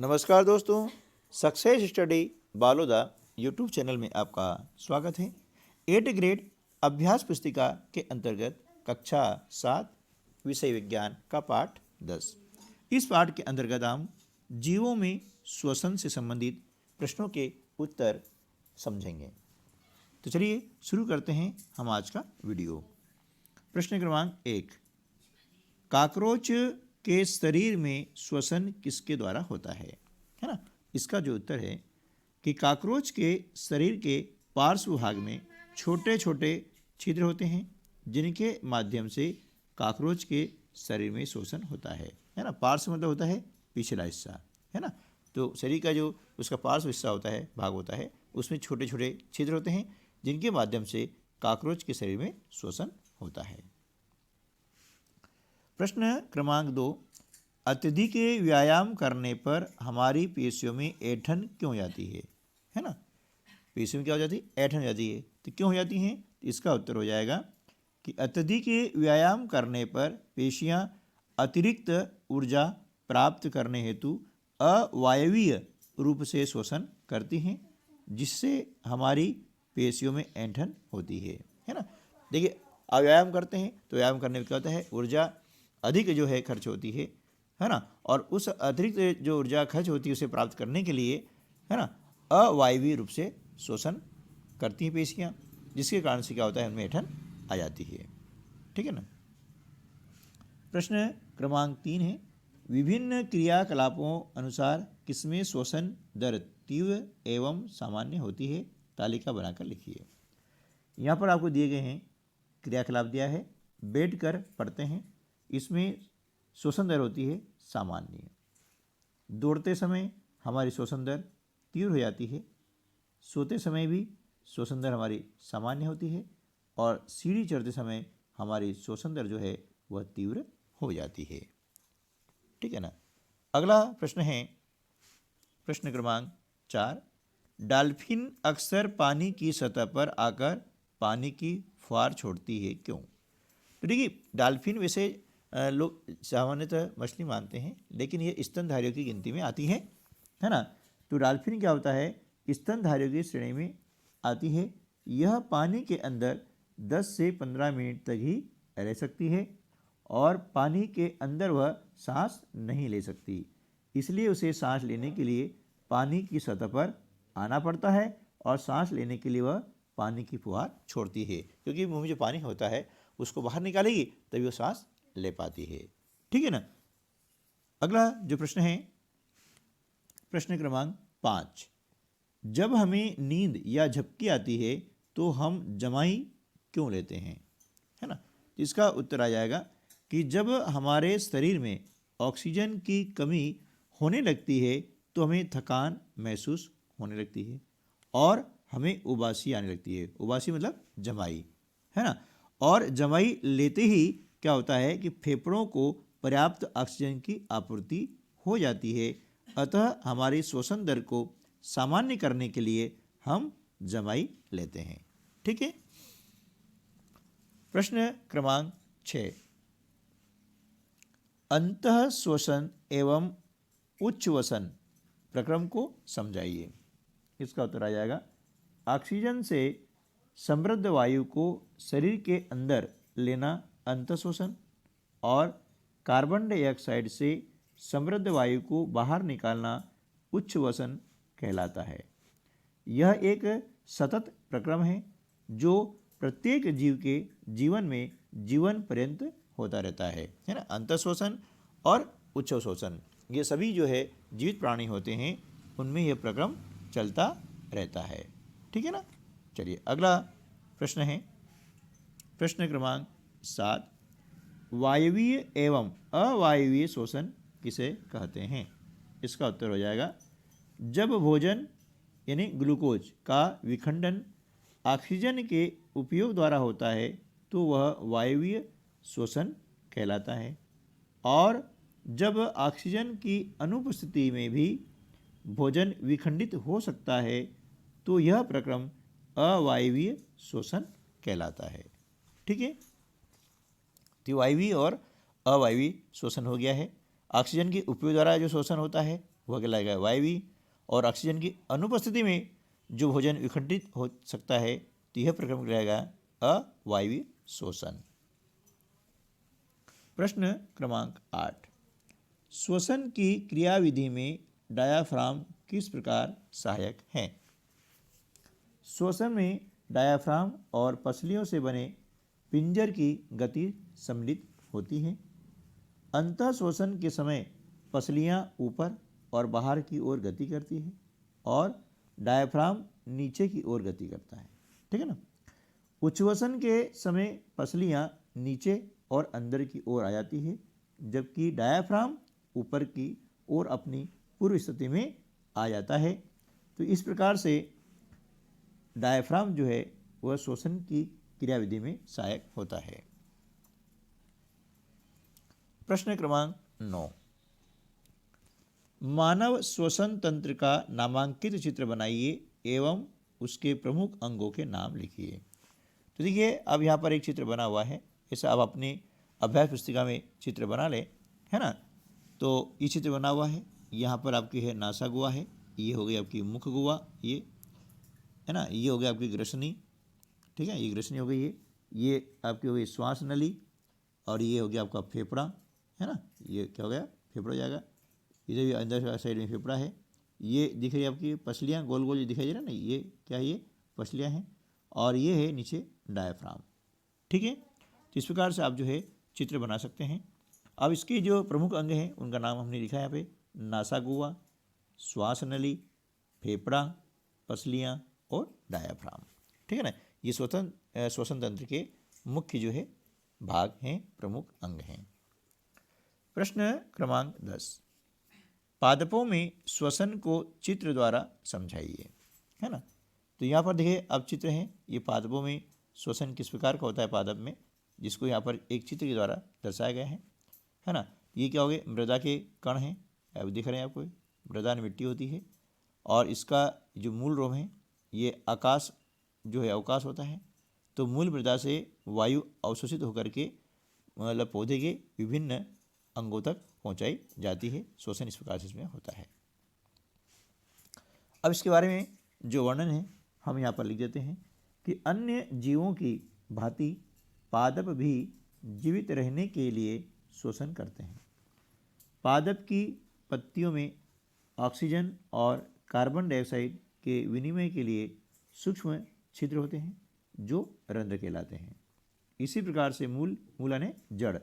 नमस्कार दोस्तों, success study Baloda YouTube channel में आपका स्वागत है। 8 ग्रेड अभ्यास पुस्तिका के अंतर्गत कक्षा 7 विषय विज्ञान का पाठ 10। इस पाठ के अंतर्गत हम जीवों में श्वसन से संबंधित प्रश्नों के उत्तर समझेंगे। तो चलिए शुरू करते हैं हम आज का वीडियो। प्रश्न क्रमांक 1, कॉकरोच के शरीर में श्वसन किसके द्वारा होता है ना। इसका जो उत्तर है कि कॉकरोच के शरीर के पार्श्व भाग में छोटे छोटे छिद्र होते हैं जिनके माध्यम से कॉकरोच के शरीर में श्वसन होता है ना। पार्श्व मतलब होता है पिछला हिस्सा, है ना। तो शरीर का जो उसका पार्श्व हिस्सा होता है, भाग होता है, उसमें छोटे छोटे छिद्र होते हैं जिनके माध्यम से कॉकरोच के शरीर में श्वसन होता है। प्रश्न क्रमांक 2, अत्यधिक व्यायाम करने पर हमारी पेशियों में ऐंठन क्यों जाती है ना। पेशियों में क्या हो जाती है? ऐंठन हो जाती है। तो क्यों हो जाती हैं? तो इसका उत्तर हो जाएगा कि अत्यधिक व्यायाम करने पर पेशियां अतिरिक्त ऊर्जा प्राप्त करने हेतु अवायवीय रूप से श्वसन करती हैं, जिससे हमारी पेशियों में ऐंठन होती है ना। देखिए, व्यायाम करते हैं तो व्यायाम करने में क्या होता है, ऊर्जा अधिक जो है खर्च होती है ना। और उस अतिरिक्त जो ऊर्जा खर्च होती है उसे प्राप्त करने के लिए, है ना, अवायवीय रूप से श्वसन करती हैं पेशियाँ, जिसके कारण से क्या होता है, उनमें ऐंठन आ जाती है। ठीक है ना। प्रश्न क्रमांक 3 है, विभिन्न क्रियाकलापों अनुसार किसमें श्वसन दर तीव्र एवं सामान्य होती है, तालिका बनाकर लिखिए। यहाँ पर आपको दिए गए हैं क्रियाकलाप दिया है, बैठकर पढ़ते हैं। इसमें श्वसन दर होती है सामान्य। दौड़ते समय हमारी श्वसन दर तीव्र हो जाती है, सोते समय भी श्वसन दर हमारी सामान्य होती है, और सीढ़ी चढ़ते समय हमारी श्वसन दर जो है वह तीव्र हो जाती है। ठीक है ना। अगला प्रश्न है प्रश्न क्रमांक 4, डॉल्फिन अक्सर पानी की सतह पर आकर पानी की फुहार छोड़ती है, क्यों? तो देखिए, डॉल्फिन वैसे लोग सामान्यतः मछली मानते हैं, लेकिन ये स्तनधारियों की गिनती में आती है ना। तो डॉल्फिन क्या होता है, स्तनधारियों की श्रेणी में आती है। यह पानी के अंदर 10 से 15 मिनट तक ही रह सकती है और पानी के अंदर वह सांस नहीं ले सकती, इसलिए उसे सांस लेने के लिए पानी की सतह पर आना पड़ता है और सांस लेने के लिए वह पानी की फुहार छोड़ती है, क्योंकि मुंह में जो पानी होता है उसको बाहर निकालेगी तभी वो सांस ले पाती है। ठीक है ना। अगला जो प्रश्न है प्रश्न क्रमांक 5, जब हमें नींद या झपकी आती है तो हम जमाई क्यों लेते हैं, है ना। इसका उत्तर आ जाएगा कि जब हमारे शरीर में ऑक्सीजन की कमी होने लगती है तो हमें थकान महसूस होने लगती है और हमें उबासी आने लगती है। उबासी मतलब जमाई, है ना। और जमाई लेते ही क्या होता है कि फेफड़ों को पर्याप्त ऑक्सीजन की आपूर्ति हो जाती है, अतः हमारी श्वसन दर को सामान्य करने के लिए हम जमाई लेते हैं। ठीक है। प्रश्न क्रमांक 6, अंतः श्वसन एवं उच्छ्वसन प्रक्रम को समझाइए। इसका उत्तर आ जाएगा, ऑक्सीजन से समृद्ध वायु को शरीर के अंदर लेना अंतःश्वसन और कार्बन डाइऑक्साइड से समृद्ध वायु को बाहर निकालना उच्छ्वसन कहलाता है। यह एक सतत प्रक्रम है जो प्रत्येक जीव के जीवन में जीवन पर्यंत होता रहता है ना। अंतःश्वसन और उच्छ्वसन ये सभी जो है जीवित प्राणी होते हैं, उनमें यह प्रक्रम चलता रहता है। ठीक है ना। चलिए अगला प्रश्न है प्रश्न क्रमांक 7, वायवीय एवं अवायवीय श्वसन किसे कहते हैं। इसका उत्तर हो जाएगा, जब भोजन यानी ग्लूकोज का विखंडन ऑक्सीजन के उपयोग द्वारा होता है तो वह वायवीय श्वसन कहलाता है, और जब ऑक्सीजन की अनुपस्थिति में भी भोजन विखंडित हो सकता है तो यह प्रक्रम अवायवीय श्वसन कहलाता है। ठीक है। तो वायवीय और अवायवीय श्वसन हो गया है। ऑक्सीजन के उपयोग द्वारा जो श्वसन होता है वह कहलाएगा वायवी। और ऑक्सीजन की अनुपस्थिति में जो भोजन विखंडित हो सकता है तो यह प्रक्रम कहलाएगा अवायवीय श्वसन। प्रश्न क्रमांक 8, श्वसन की क्रियाविधि में डायाफ्राम किस प्रकार सहायक है? श्वसन में डायाफ्राम और पसलियों से बने पिंजर की गति सम्मिलित होती है। अंतः श्वसन के समय पसलियां ऊपर और बाहर की ओर गति करती है और डायाफ्राम नीचे की ओर गति करता है, ठीक है ना। उच्छ्वसन के समय पसलियां नीचे और अंदर की ओर आ जाती है, जबकि डायाफ्राम ऊपर की ओर अपनी पूर्व स्थिति में आ जाता है। तो इस प्रकार से डायाफ्राम जो है वह श्वसन की क्रियाविधि में सहायक होता है। प्रश्न क्रमांक 9, मानव श्वसन तंत्र का नामांकित चित्र बनाइए एवं उसके प्रमुख अंगों के नाम लिखिए। तो देखिए अब यहाँ पर एक चित्र बना हुआ है, ऐसा आप अपनी अभ्यास पुस्तिका में चित्र बना लें, है ना। तो ये चित्र बना हुआ है, यहाँ पर आपकी है नासा गुहा है, ये हो गई आपकी मुख गुहा, ये है ना, ये हो गया आपकी ग्रसनी, ठीक है, ये ग्रसनी हो गई है, ये आपकी हो गई श्वास नली, और ये हो गया आपका फेफड़ा, है ना, ये क्या हो गया फेफड़ा हो जाएगा। इधर भी अंदर साइड में फेफड़ा है, ये दिख रही है आपकी पसलियाँ गोल गोल दिखाई दे रहा है ना, ये क्या है, ये पसलियाँ हैं, और ये है नीचे डायाफ्राम, ठीक है। तो इस प्रकार से आप जो है चित्र बना सकते हैं। अब इसके जो प्रमुख अंग हैं उनका नाम हमने लिखा है यहाँ पे, नासा गुहा, श्वास नली, फेफड़ा, पसलियाँ और डायाफ्राम, ठीक है ना। ये श्वसन तंत्र के मुख्य जो है भाग हैं, प्रमुख अंग हैं। प्रश्न क्रमांक 10, पादपों में श्वसन को चित्र द्वारा समझाइए, है ना। तो यहाँ पर देखिए अब चित्र हैं, ये पादपों में श्वसन किस प्रकार का होता है पादप में, जिसको यहाँ पर एक चित्र के द्वारा दर्शाया गया है ना। ये क्या हो गए, मृदा के कण हैं, अब दिख रहे हैं आपको, मृदा में मिट्टी होती है, और इसका जो मूल रोम है ये आकाश जो है अवकाश होता है। तो मूल मृदा से वायु अवशोषित होकर के मतलब पौधे के विभिन्न अंगों तक पहुंचाई जाती है। श्वसन इस प्रकार से इसमें होता है। अब इसके बारे में जो वर्णन है हम यहाँ पर लिख देते हैं कि अन्य जीवों की भांति पादप भी जीवित रहने के लिए श्वसन करते हैं। पादप की पत्तियों में ऑक्सीजन और कार्बन डाइऑक्साइड के विनिमय के लिए सूक्ष्म छिद्र होते हैं जो रंध्र कहलाते हैं। इसी प्रकार से मूल यानी जड़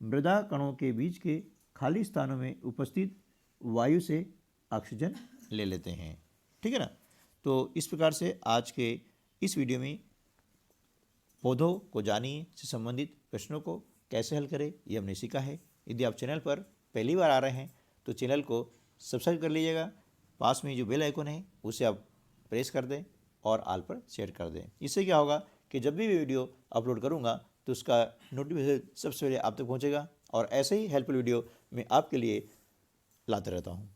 मृदा कणों के बीच के खाली स्थानों में उपस्थित वायु से ऑक्सीजन ले लेते हैं, ठीक है ना। तो इस प्रकार से आज के इस वीडियो में पौधों को जानिए से संबंधित प्रश्नों को कैसे हल करें ये हमने सीखा है। यदि आप चैनल पर पहली बार आ रहे हैं तो चैनल को सब्सक्राइब कर लीजिएगा, पास में जो बेल आइकन है उसे आप प्रेस कर दें और ऑल पर शेयर कर दें। इससे क्या होगा कि जब भी वीडियो अपलोड करूंगा तो उसका नोटिफिकेशन सबसे पहले आप तक पहुंचेगा, और ऐसे ही हेल्पफुल वीडियो मैं आपके लिए लाता रहता हूं।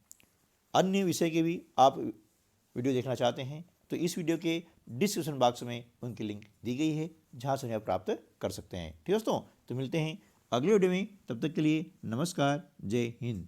अन्य विषय के भी आप वीडियो देखना चाहते हैं तो इस वीडियो के डिस्क्रिप्शन बॉक्स में उनकी लिंक दी गई है, जहां से उन्हें आप प्राप्त कर सकते हैं। ठीक दोस्तों, तो मिलते हैं अगले वीडियो में, तब तक के लिए नमस्कार, जय हिंद।